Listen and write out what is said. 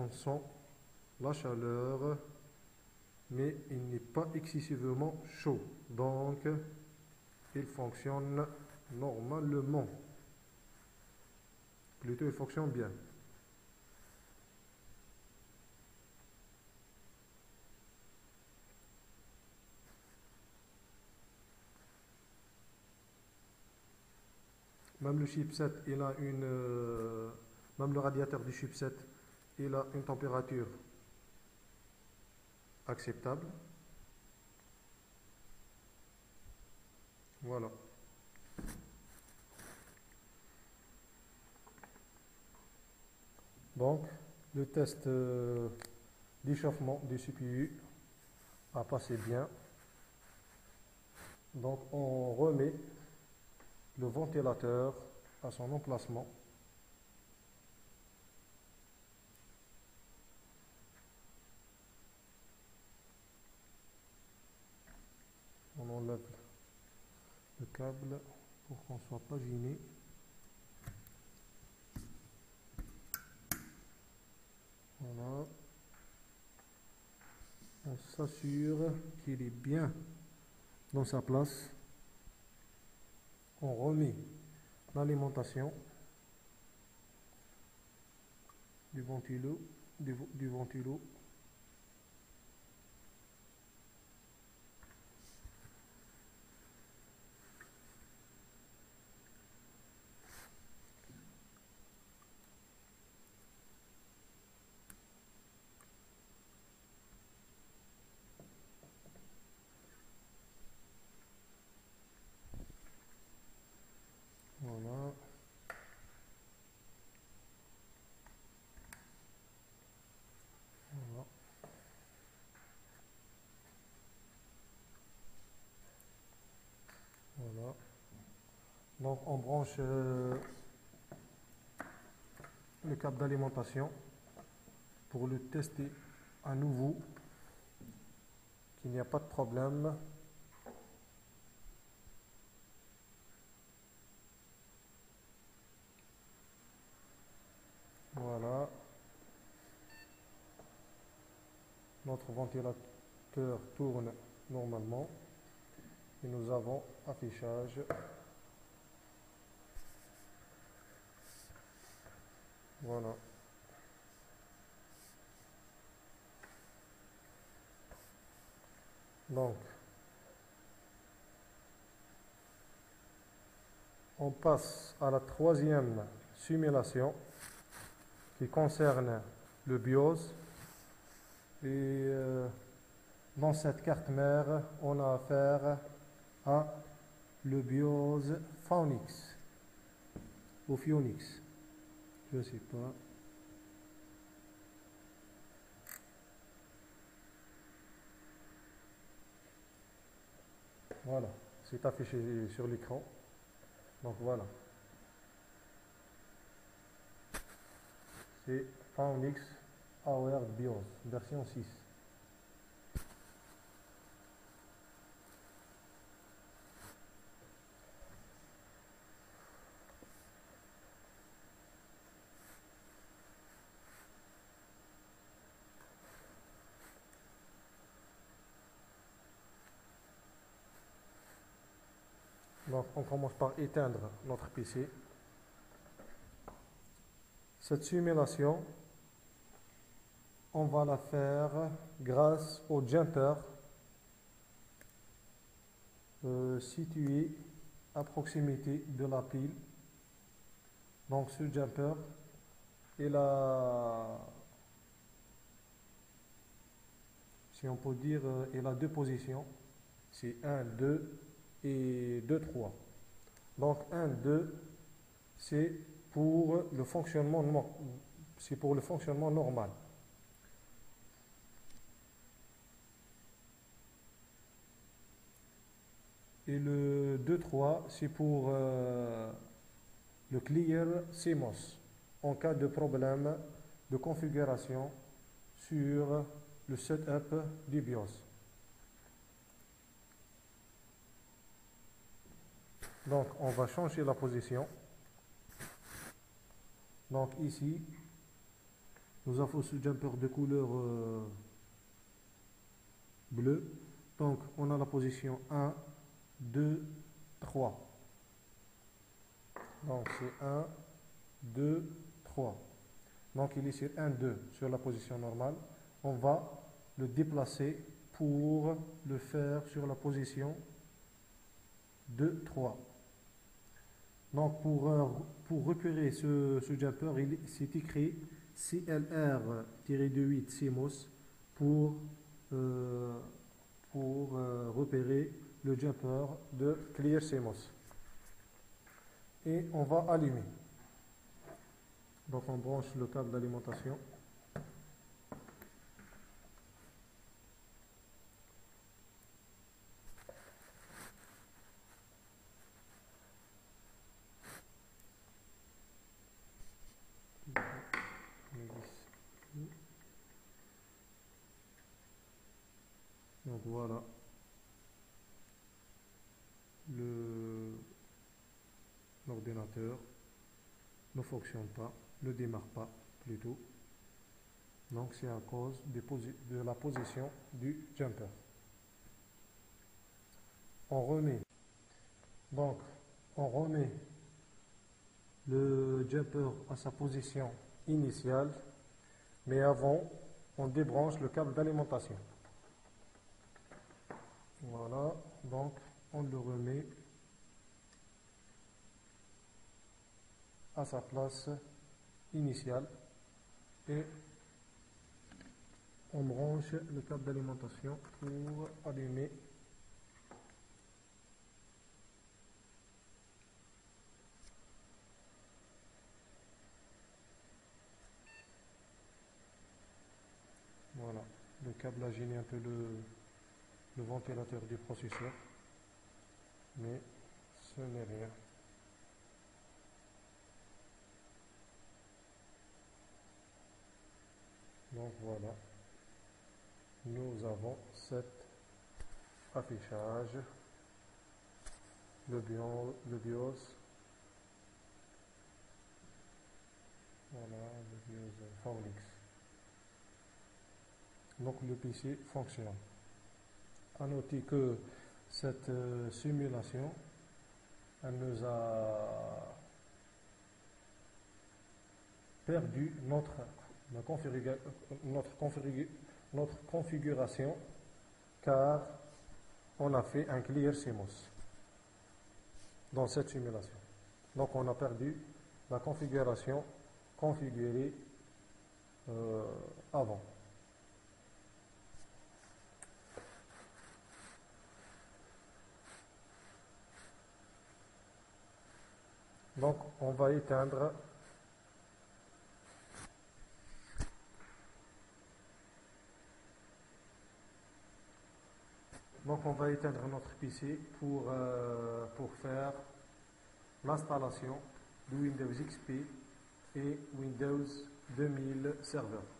On sent la chaleur, mais il n'est pas excessivement chaud. Donc, il fonctionne normalement. Plutôt, il fonctionne bien. Même le chipset, il a même le radiateur du chipset, il a une température acceptable. Voilà. Donc, le test d'échauffement du CPU a passé bien. Donc, on remet le ventilateur à son emplacement. On enlève le câble pour qu'on ne soit pas gêné. Voilà. On s'assure qu'il est bien dans sa place. On remet l'alimentation du ventilo. Voilà. Voilà. Voilà. Donc on branche le câble d'alimentation pour le tester à nouveau, qu'il n'y a pas de problème. Voilà. Notre ventilateur tourne normalement et nous avons affichage. Voilà. Donc, on passe à la troisième simulation qui concerne le BIOS. Et dans cette carte mère, on a affaire à le BIOS Phoenix ou Phoenix, je ne sais pas. Voilà, c'est affiché sur l'écran. Donc voilà. C'est Phoenix Aware BIOS, version 6. Donc on commence par éteindre notre PC. Cette simulation, on va la faire grâce au jumper situé à proximité de la pile. Donc ce jumper, il a, si on peut dire, il a deux positions. C'est 1, 2 et 2, 3. Donc 1, 2, c'est pour le fonctionnement normal. Et le 2, 3, c'est pour le clear CMOS en cas de problème de configuration sur le setup du BIOS. Donc on va changer la position. Donc ici, Nous avons ce jumper de couleur bleue. Donc, on a la position 1, 2, 3. Donc, c'est 1, 2, 3. Donc, il est sur 1, 2 sur la position normale. On va le déplacer pour le faire sur la position 2, 3. Donc, pour repérer ce jumper, c'est écrit CLR-28 CMOS pour repérer le jumper de Clear CMOS. Et on va allumer. Donc on branche le câble d'alimentation. Donc voilà, l'ordinateur ne fonctionne pas, ne démarre pas plutôt. Donc c'est à cause de la position du jumper. On remet le jumper à sa position initiale, mais avant on débranche le câble d'alimentation. Voilà, donc on le remet à sa place initiale et on branche le câble d'alimentation pour allumer voilà, le câble a gêné un peu le ventilateur du processeur, mais ce n'est rien. Donc voilà, nous avons cet affichage, le BIOS, voilà, le BIOS Phonix. Donc le PC fonctionne. À noter que cette simulation, elle nous a perdu notre configuration car on a fait un Clear CMOS dans cette simulation. Donc on a perdu la configuration configurée avant. Donc on va éteindre notre PC pour faire l'installation de Windows XP et Windows 2000 Server.